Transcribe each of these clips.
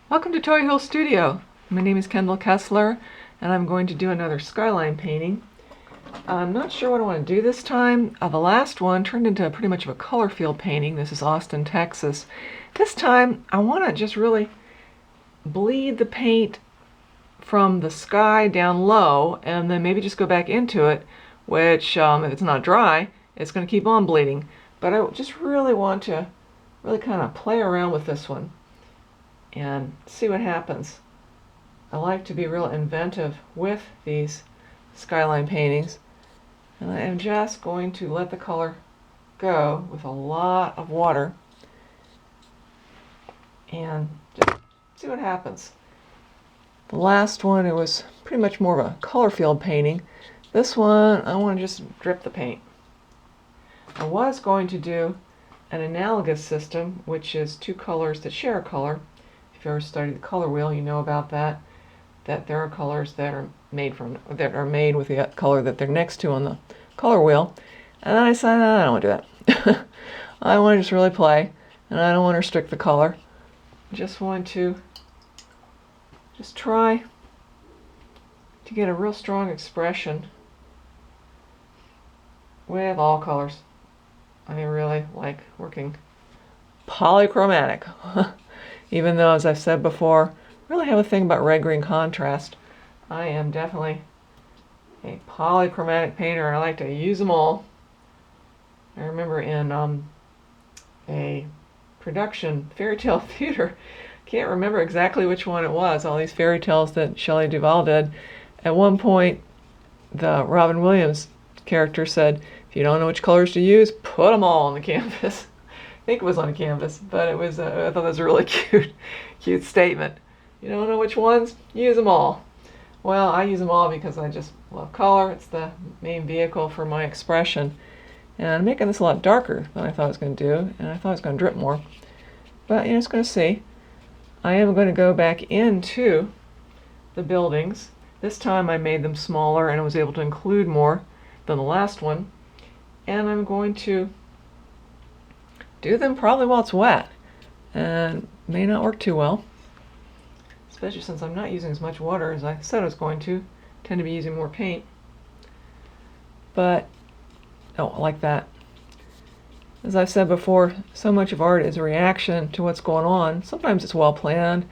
Welcome to Toy Hill Studio. My name is Kendall Kessler and I'm going to do another skyline painting. I'm not sure what I want to do this time. The last one turned into pretty much of a color field painting. This is Austin, Texas. This time I want to just really bleed the paint from the sky down low and then maybe just go back into it, which if it's not dry, it's going to keep on bleeding. But I just really want to kind of play around with this one and see what happens. I like to be real inventive with these skyline paintings, and I am just going to let the color go with a lot of water and just see what happens. The last one, it was pretty much more of a color field painting. This one, I want to just drip the paint. I was going to do an analogous system, which is two colors that share a color. If you've ever studied the color wheel, you know about that. That there are colors that are made with the color that they're next to on the color wheel. And then I decided, I don't want to do that. I want to just really play, and I don't want to restrict the color. I just want to just try to get a real strong expression with all colors. I really like working polychromatic. Even though, as I've said before, I really have a thing about red-green contrast. I am definitely a polychromatic painter. I like to use them all. I remember in a production, fairy tale theater, can't remember exactly which one it was, all these fairy tales that Shelley Duvall did. At one point, the Robin Williams character said, if you don't know which colors to use, put them all on the canvas. I think it was on a canvas, but it was I thought that was a really cute statement. You don't know which ones? Use them all. Well, I use them all because I just love color. It's the main vehicle for my expression. And I'm making this a lot darker than I thought I was going to do, and I thought it was going to drip more. But you're just going to see. I am going to go back into the buildings. This time I made them smaller and I was able to include more than the last one. And I'm going to do them probably while it's wet, and may not work too well, especially since I'm not using as much water as I said I was going to. Tend to be using more paint. But I like that. As I've said before, so much of art is a reaction to what's going on. Sometimes it's well planned,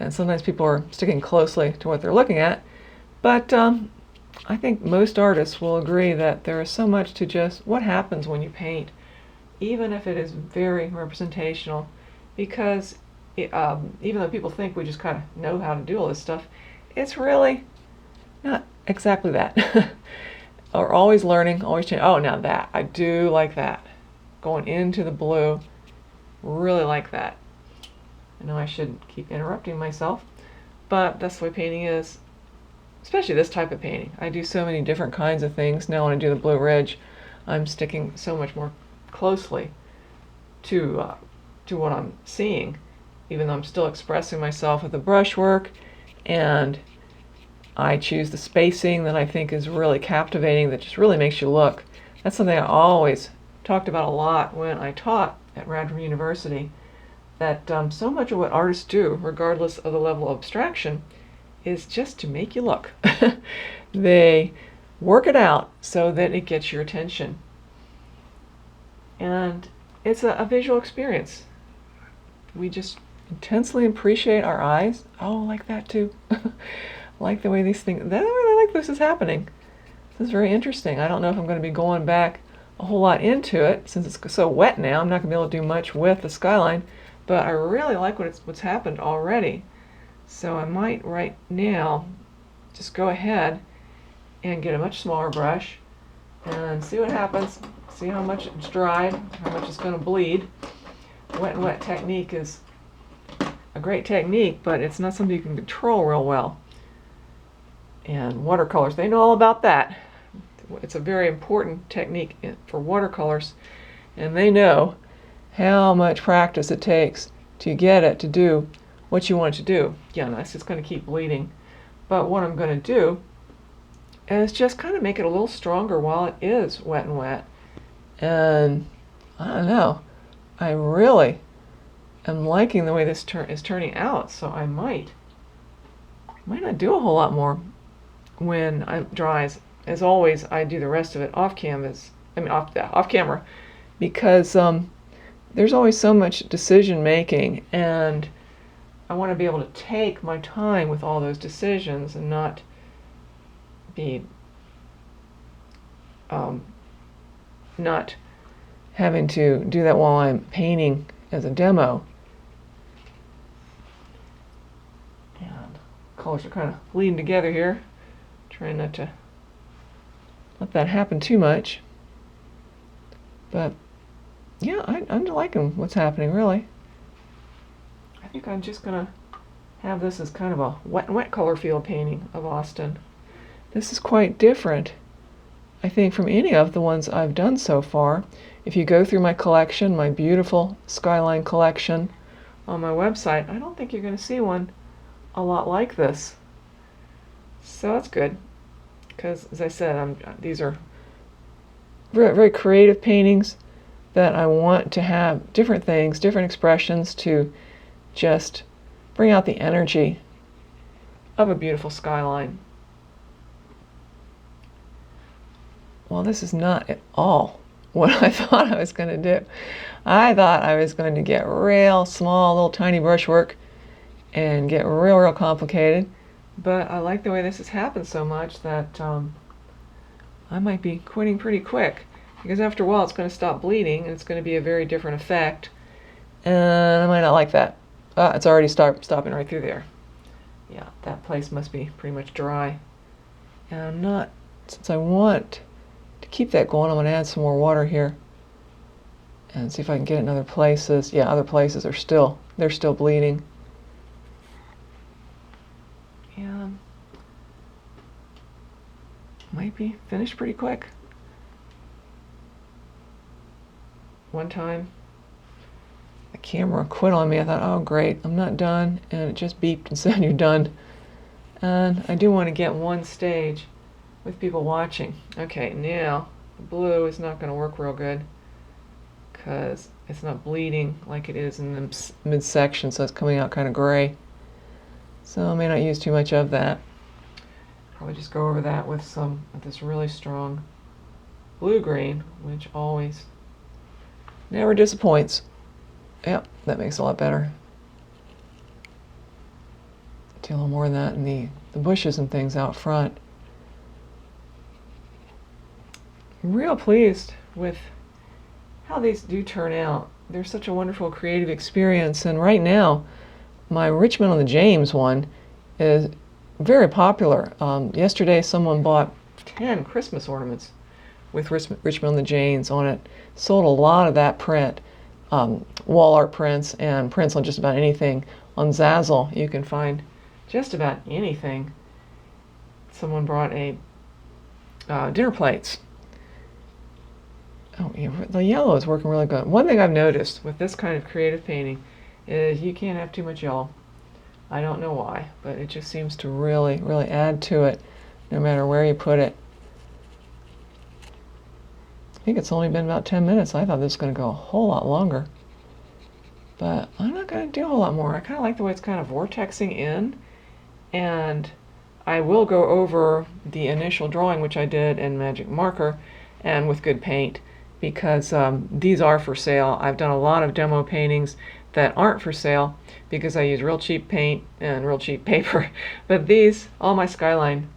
and sometimes people are sticking closely to what they're looking at. But I think most artists will agree that there is so much to just what happens when you paint, even if it is very representational, because even though people think we just kind of know how to do all this stuff, it's really not exactly that. We're always learning, always changing. Oh, now that, I do like that. Going into the blue, really like that. I know I shouldn't keep interrupting myself, but that's the way painting is, especially this type of painting. I do so many different kinds of things. Now when I do the Blue Ridge, I'm sticking so much more closely to what I'm seeing, even though I'm still expressing myself with the brushwork, and I choose the spacing that I think is really captivating, that just really makes you look. That's something I always talked about a lot when I taught at Radford University, that so much of what artists do, regardless of the level of abstraction, is just to make you look. They work it out so that it gets your attention. And it's a visual experience. We just intensely appreciate our eyes. Oh, like that too. Like the way these things, I really like this is happening. This is very interesting. I don't know if I'm going to be going back a whole lot into it since it's so wet now. I'm not going to be able to do much with the skyline, but I really like what's happened already. So I might right now just go ahead and get a much smaller brush and see what happens. See how much it's dried, how much it's going to bleed. Wet and wet technique is a great technique, but it's not something you can control real well. And watercolors, they know all about that. It's a very important technique for watercolors, and they know how much practice it takes to get it to do what you want it to do. Yeah, nice, it's going to keep bleeding. But what I'm going to do is just kind of make it a little stronger while it is wet and wet. And I don't know, I really am liking the way this is turning out, so I might not do a whole lot more when it dries. As always, I do the rest of it off canvas. I mean off camera, because there's always so much decision making, and I want to be able to take my time with all those decisions and not be not having to do that while I'm painting as a demo. And colors are kind of bleeding together here. Trying not to let that happen too much. But yeah, I'm liking what's happening, really. I think I'm just gonna have this as kind of a wet color field painting of Austin. This is quite different, I think, from any of the ones I've done so far. If you go through my collection, my beautiful SKYLINE collection on my website, I don't think you're going to see one a lot like this. So that's good, because as I said, these are very, very creative paintings that I want to have different things, different expressions to just bring out the energy of a beautiful skyline. Well, this is not at all what I thought I was going to do. I thought I was going to get real small, little tiny brushwork and get real complicated. But I like the way this has happened so much that I might be quitting pretty quick, because after a while it's going to stop bleeding and it's going to be a very different effect, and I might not like that. It's already stopping right through there. Yeah, that place must be pretty much dry. And I'm not, since I want to keep that going, I'm going to add some more water here and see if I can get it in other places. Yeah, other places are they're still bleeding. And might be finished pretty quick. One time the camera quit on me. I thought, oh great, I'm not done, and it just beeped and said you're done. And I do want to get one stage with people watching. Okay, now the blue is not going to work real good because it's not bleeding like it is in the midsection, so it's coming out kind of gray. So I may not use too much of that. Probably just go over that with this really strong blue-green, which always never disappoints. Yep, that makes it a lot better. Do a little more of that in the bushes and things out front. I'm real pleased with how these do turn out. They're such a wonderful creative experience, and right now my Richmond on the James one is very popular. Yesterday someone bought 10 Christmas ornaments with Richmond on the James on it. Sold a lot of that print, wall art prints and prints on just about anything. On Zazzle you can find just about anything. Someone brought a dinner plates. Oh, yeah, the yellow is working really good. One thing I've noticed with this kind of creative painting is you can't have too much yellow. I don't know why, but it just seems to really add to it no matter where you put it. I think it's only been about 10 minutes. I thought this was going to go a whole lot longer. But I'm not going to do a whole lot more. I kind of like the way it's kind of vortexing in. And I will go over the initial drawing, which I did in Magic Marker and with good paint, because these are for sale. I've done a lot of demo paintings that aren't for sale because I use real cheap paint and real cheap paper. But these, all my SKYLINE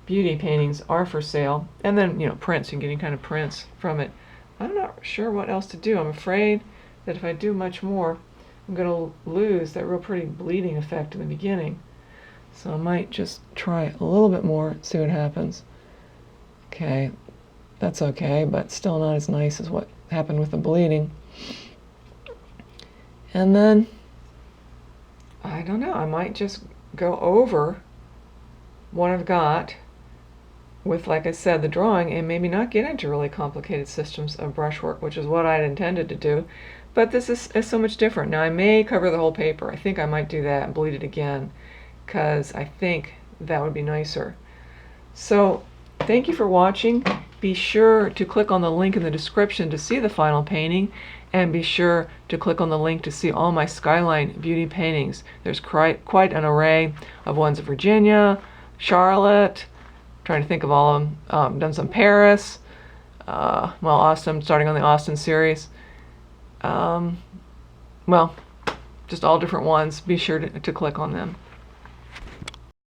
beauty paintings, are for sale. And then, prints. You can get any kind of prints from it. I'm not sure what else to do. I'm afraid that if I do much more, I'm going to lose that real pretty bleeding effect in the beginning. So I might just try a little bit more, see what happens. Okay, that's okay, but still not as nice as what happened with the bleeding. And then, I don't know, I might just go over what I've got with, like I said, the drawing, and maybe not get into really complicated systems of brushwork, which is what I'd intended to do. But this is so much different. Now I may cover the whole paper. I think I might do that and bleed it again, because I think that would be nicer. So thank you for watching. Be sure to click on the link in the description to see the final painting, And be sure to click on the link to see all my SKYLINE beauty paintings. There's quite an array of ones of Virginia, Charlotte, trying to think of all of them. Done some Paris, Austin, starting on the Austin series. Well, just all different ones. Be sure to click on them.